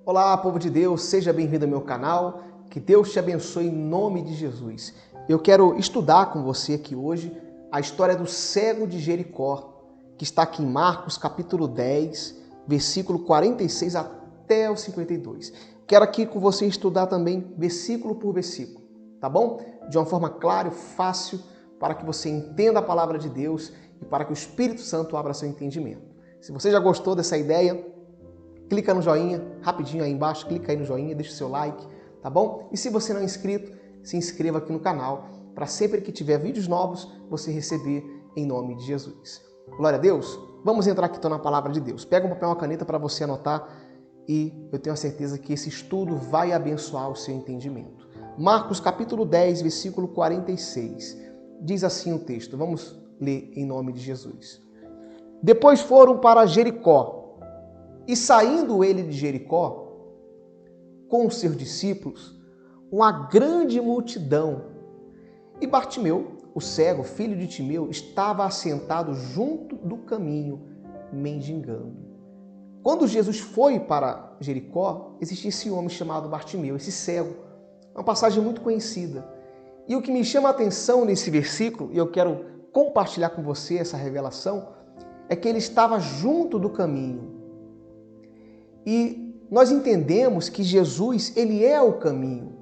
Olá, povo de Deus, seja bem-vindo ao meu canal, que Deus te abençoe em nome de Jesus. Eu quero estudar com você aqui hoje a história do cego de Jericó, que está aqui em Marcos capítulo 10, versículo 46 até o 52. Quero aqui com você estudar também versículo por versículo, tá bom? De uma forma clara e fácil, para que você entenda a palavra de Deus e para que o Espírito Santo abra seu entendimento. Se você já gostou dessa ideia, clica no joinha, rapidinho aí embaixo, clica aí no joinha, deixa o seu like, tá bom? E se você não é inscrito, se inscreva aqui no canal, para sempre que tiver vídeos novos, você receber em nome de Jesus. Glória a Deus! Vamos entrar aqui então na palavra de Deus. Pega um papel e uma caneta para você anotar e eu tenho a certeza que esse estudo vai abençoar o seu entendimento. Marcos capítulo 10, versículo 46. Diz assim o texto, vamos ler em nome de Jesus. Depois foram para Jericó, e saindo ele de Jericó, com os seus discípulos, uma grande multidão. E Bartimeu, o cego, filho de Timeu, estava assentado junto do caminho, mendigando. Quando Jesus foi para Jericó, existia esse homem chamado Bartimeu, esse cego. Uma passagem muito conhecida. E o que me chama a atenção nesse versículo, e eu quero compartilhar com você essa revelação, é que ele estava junto do caminho. E nós entendemos que Jesus, ele é o caminho.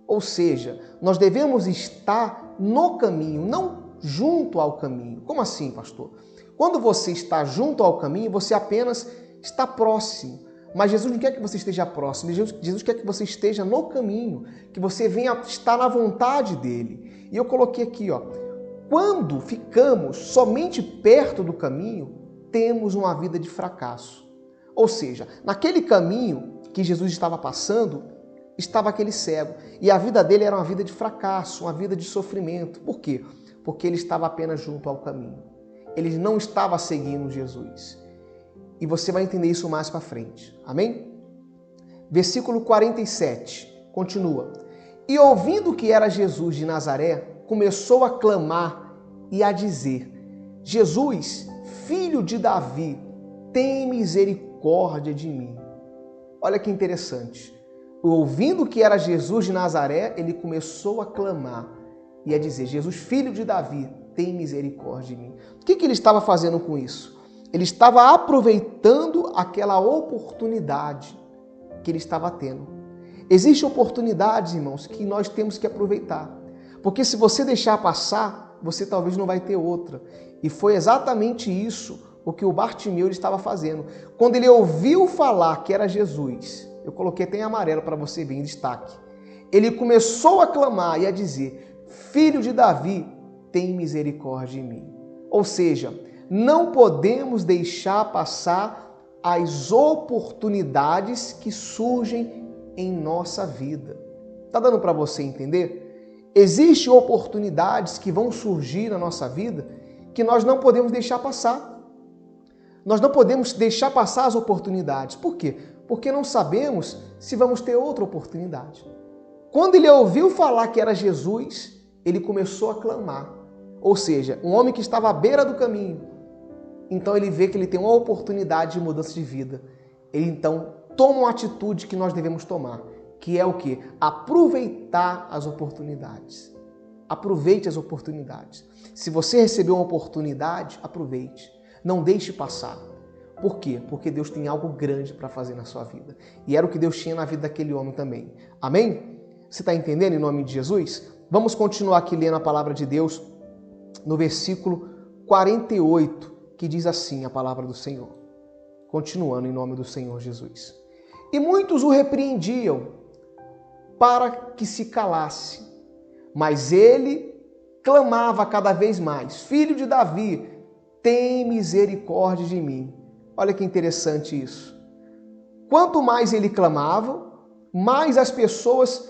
Ou seja, nós devemos estar no caminho, não junto ao caminho. Como assim, pastor? Quando você está junto ao caminho, você apenas está próximo. Mas Jesus não quer que você esteja próximo. Jesus quer que você esteja no caminho, que você venha estar na vontade dele. E eu coloquei aqui, quando ficamos somente perto do caminho, temos uma vida de fracasso. Ou seja, naquele caminho que Jesus estava passando, estava aquele cego. E a vida dele era uma vida de fracasso, uma vida de sofrimento. Por quê? Porque ele estava apenas junto ao caminho. Ele não estava seguindo Jesus. E você vai entender isso mais para frente. Amém? Versículo 47, continua. E ouvindo que era Jesus de Nazaré, começou a clamar e a dizer: Jesus, filho de Davi, tem misericórdia de mim. Olha que interessante. Ouvindo que era Jesus de Nazaré, ele começou a clamar e a dizer: Jesus, filho de Davi, tem misericórdia de mim. O que ele estava fazendo com isso? Ele estava aproveitando aquela oportunidade que ele estava tendo. Existem oportunidades, irmãos, que nós temos que aproveitar. Porque se você deixar passar, você talvez não vai ter outra. E foi exatamente isso o que o Bartimeu estava fazendo. Quando ele ouviu falar que era Jesus, eu coloquei até em amarelo para você ver em destaque, ele começou a clamar e a dizer: Filho de Davi, tem misericórdia de mim. Ou seja, não podemos deixar passar as oportunidades que surgem em nossa vida. Tá dando para você entender? Existem oportunidades que vão surgir na nossa vida que nós não podemos deixar passar. Nós não podemos deixar passar as oportunidades. Por quê? Porque não sabemos se vamos ter outra oportunidade. Quando ele ouviu falar que era Jesus, ele começou a clamar. Ou seja, um homem que estava à beira do caminho. Então ele vê que ele tem uma oportunidade de mudança de vida. Ele então toma uma atitude que nós devemos tomar, que é o quê? Aproveitar as oportunidades. Aproveite as oportunidades. Se você recebeu uma oportunidade, aproveite. Não deixe passar. Por quê? Porque Deus tem algo grande para fazer na sua vida. E era o que Deus tinha na vida daquele homem também. Amém? Você está entendendo em nome de Jesus? Vamos continuar aqui lendo a palavra de Deus no versículo 48, que diz assim a palavra do Senhor. Continuando em nome do Senhor Jesus. E muitos o repreendiam para que se calasse. Mas ele clamava cada vez mais: Filho de Davi, tem misericórdia de mim. Olha que interessante isso. Quanto mais ele clamava, mais as pessoas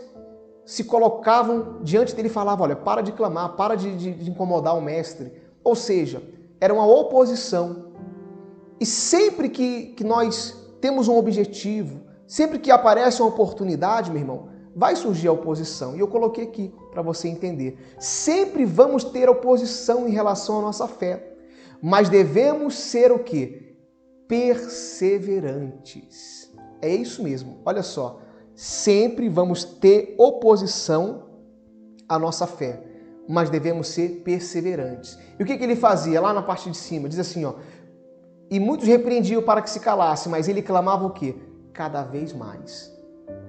se colocavam diante dele e falavam: olha, para de clamar, para de incomodar o mestre. Ou seja, era uma oposição. E sempre que nós temos um objetivo, sempre que aparece uma oportunidade, meu irmão, vai surgir a oposição. E eu coloquei aqui para você entender. Sempre vamos ter oposição em relação à nossa fé. Mas devemos ser o quê? Perseverantes. É isso mesmo. Olha só, sempre vamos ter oposição à nossa fé, mas devemos ser perseverantes. E o que ele fazia? Lá na parte de cima, diz assim, ó, e muitos repreendiam para que se calasse, mas ele clamava o quê? Cada vez mais.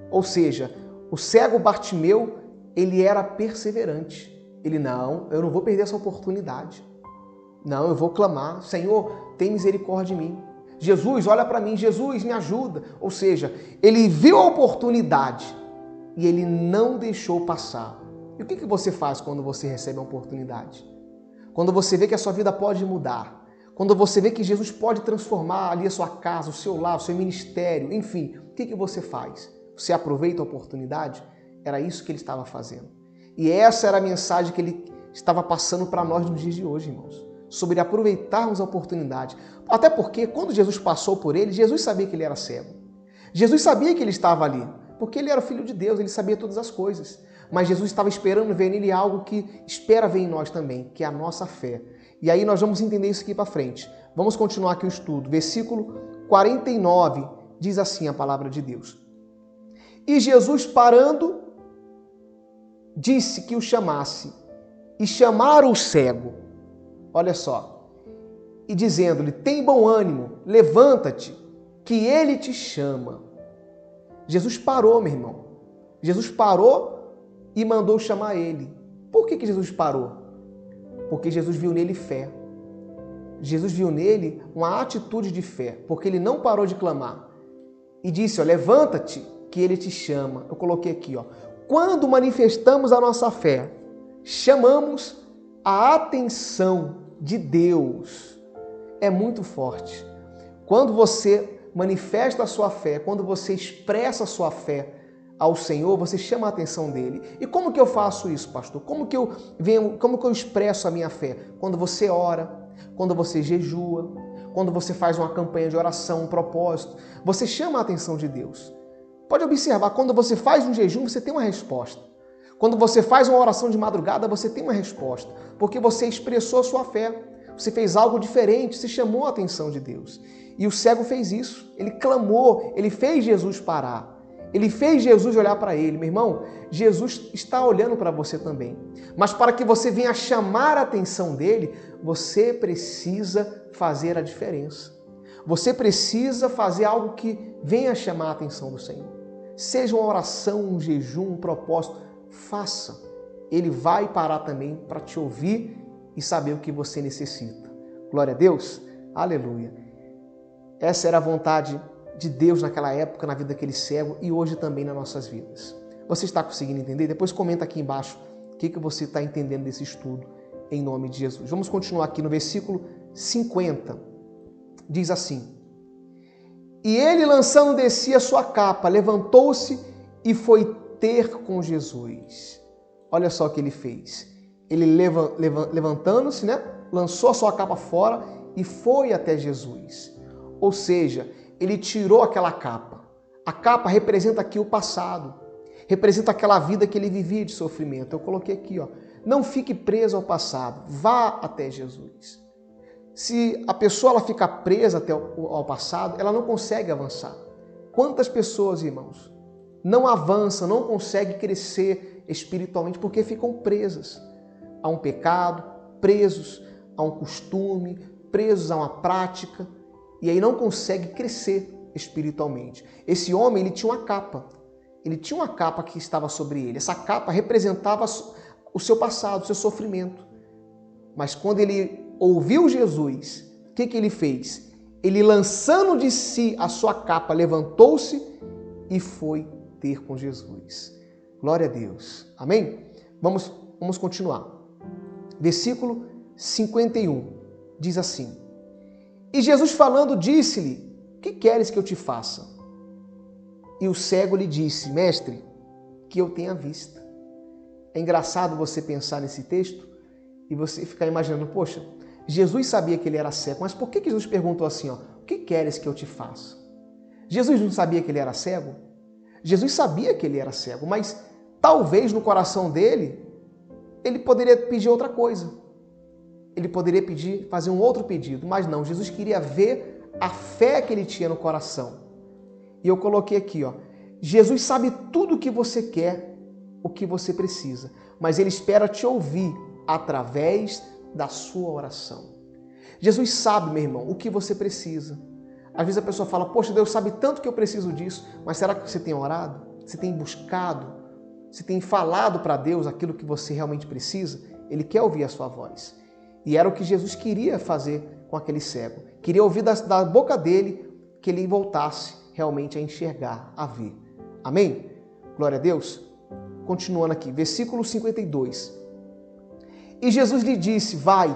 Ou seja, o cego Bartimeu, ele era perseverante. Ele, não, eu não vou perder essa oportunidade. Não, eu vou clamar, Senhor, tem misericórdia de mim. Jesus, olha para mim, Jesus, me ajuda. Ou seja, ele viu a oportunidade e ele não deixou passar. E o que você faz quando você recebe uma oportunidade? Quando você vê que a sua vida pode mudar, quando você vê que Jesus pode transformar ali a sua casa, o seu lar, o seu ministério, enfim, o que você faz? Você aproveita a oportunidade? Era isso que ele estava fazendo. E essa era a mensagem que ele estava passando para nós nos dias de hoje, irmãos. Sobre aproveitarmos a oportunidade. Até porque, quando Jesus passou por ele, Jesus sabia que ele era cego. Jesus sabia que ele estava ali, porque ele era o Filho de Deus, ele sabia todas as coisas. Mas Jesus estava esperando ver nele algo que espera ver em nós também, que é a nossa fé. E aí nós vamos entender isso aqui para frente. Vamos continuar aqui o estudo. Versículo 49 diz assim a palavra de Deus. E Jesus, parando, disse que o chamasse. E chamaram o cego. Olha só. E dizendo-lhe, tem bom ânimo, levanta-te, que ele te chama. Jesus parou, meu irmão. Jesus parou e mandou chamar ele. Por que Jesus parou? Porque Jesus viu nele fé. Jesus viu nele uma atitude de fé, porque ele não parou de clamar. E disse, ó, levanta-te, que ele te chama. Eu coloquei aqui, ó. Quando manifestamos a nossa fé, chamamos a atenção de Deus. É muito forte. Quando você manifesta a sua fé, quando você expressa a sua fé ao Senhor, você chama a atenção dele. E como que eu faço isso, pastor? Como que eu expresso a minha fé? Quando você ora, quando você jejua, quando você faz uma campanha de oração, um propósito, você chama a atenção de Deus. Pode observar, quando você faz um jejum, você tem uma resposta. Quando você faz uma oração de madrugada, você tem uma resposta, porque você expressou a sua fé, você fez algo diferente, você chamou a atenção de Deus. E o cego fez isso, ele clamou, ele fez Jesus parar. Ele fez Jesus olhar para ele. Meu irmão, Jesus está olhando para você também. Mas para que você venha chamar a atenção dele, você precisa fazer a diferença. Você precisa fazer algo que venha chamar a atenção do Senhor. Seja uma oração, um jejum, um propósito, faça. Ele vai parar também para te ouvir e saber o que você necessita. Glória a Deus. Aleluia. Essa era a vontade de Deus naquela época, na vida daquele cego e hoje também nas nossas vidas. Você está conseguindo entender? Depois comenta aqui embaixo o que você está entendendo desse estudo, em nome de Jesus. Vamos continuar aqui no versículo 50. Diz assim, e ele, lançando de si a sua capa, levantou-se e foi ter com Jesus. Olha só o que ele fez. Ele levantando-se, né? Lançou a sua capa fora e foi até Jesus. Ou seja, ele tirou aquela capa. A capa representa aqui o passado. Representa aquela vida que ele vivia de sofrimento. Eu coloquei aqui, ó. Não fique preso ao passado. Vá até Jesus. Se a pessoa ela fica presa até ao passado, ela não consegue avançar. Quantas pessoas, irmãos, não avançam, não conseguem crescer espiritualmente porque ficam presas a um pecado, presos a um costume, presos a uma prática, e aí não consegue crescer espiritualmente. Esse homem, ele tinha uma capa. Ele tinha uma capa que estava sobre ele. Essa capa representava o seu passado, o seu sofrimento. Mas quando ele ouviu Jesus, o que ele fez? Ele, lançando de si a sua capa, levantou-se e foi ter com Jesus. Glória a Deus. Amém? Vamos continuar. Versículo 51 diz assim, e Jesus falando disse-lhe, que queres que eu te faça? E o cego lhe disse, mestre, que eu tenha vista. É engraçado você pensar nesse texto e você ficar imaginando, poxa, Jesus sabia que ele era cego, mas por que Jesus perguntou assim, ó, o que queres que eu te faça? Jesus não sabia que ele era cego? Jesus sabia que ele era cego, mas talvez no coração dele, ele poderia pedir outra coisa. Ele poderia fazer um outro pedido, mas não, Jesus queria ver a fé que ele tinha no coração. E eu coloquei aqui, ó. Jesus sabe tudo o que você quer, o que você precisa, mas Ele espera te ouvir através da sua oração. Jesus sabe, meu irmão, o que você precisa. Às vezes a pessoa fala, poxa, Deus sabe tanto que eu preciso disso, mas será que você tem orado? Você tem buscado? Você tem falado para Deus aquilo que você realmente precisa? Ele quer ouvir a sua voz. E era o que Jesus queria fazer com aquele cego. Queria ouvir da boca dele que ele voltasse realmente a enxergar, a ver. Amém? Glória a Deus. Continuando aqui, versículo 52. E Jesus lhe disse, vai,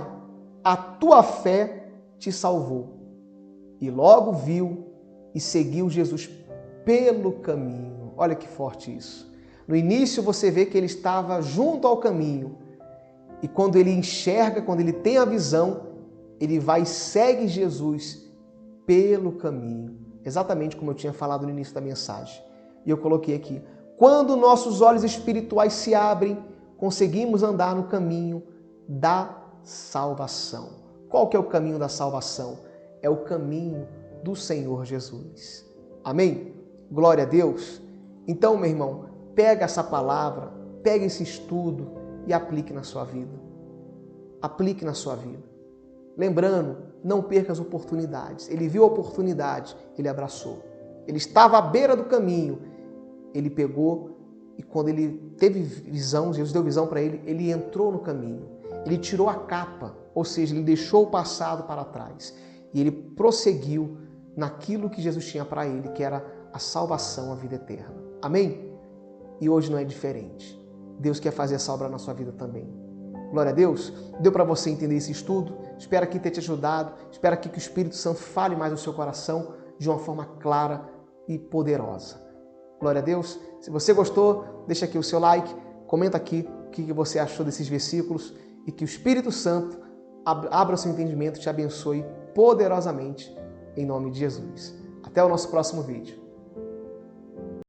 a tua fé te salvou. E logo viu e seguiu Jesus pelo caminho. Olha que forte isso. No início você vê que ele estava junto ao caminho. E quando ele enxerga, quando ele tem a visão, ele vai e segue Jesus pelo caminho. Exatamente como eu tinha falado no início da mensagem. E eu coloquei aqui. Quando nossos olhos espirituais se abrem, conseguimos andar no caminho da salvação. Qual que é o caminho da salvação? É o caminho do Senhor Jesus. Amém? Glória a Deus. Então, meu irmão, pega essa palavra, pega esse estudo e aplique na sua vida. Aplique na sua vida. Lembrando, não perca as oportunidades. Ele viu a oportunidade, ele abraçou. Ele estava à beira do caminho, ele pegou e quando ele teve visão, Jesus deu visão para ele, ele entrou no caminho. Ele tirou a capa, ou seja, ele deixou o passado para trás. E ele prosseguiu naquilo que Jesus tinha para ele, que era a salvação, a vida eterna. Amém? E hoje não é diferente. Deus quer fazer essa obra na sua vida também. Glória a Deus. Deu para você entender esse estudo? Espero que tenha te ajudado. Espero que o Espírito Santo fale mais no seu coração de uma forma clara e poderosa. Glória a Deus. Se você gostou, deixa aqui o seu like, comenta aqui o que você achou desses versículos e que o Espírito Santo abra o seu entendimento e te abençoe poderosamente em nome de Jesus. Até o nosso próximo vídeo.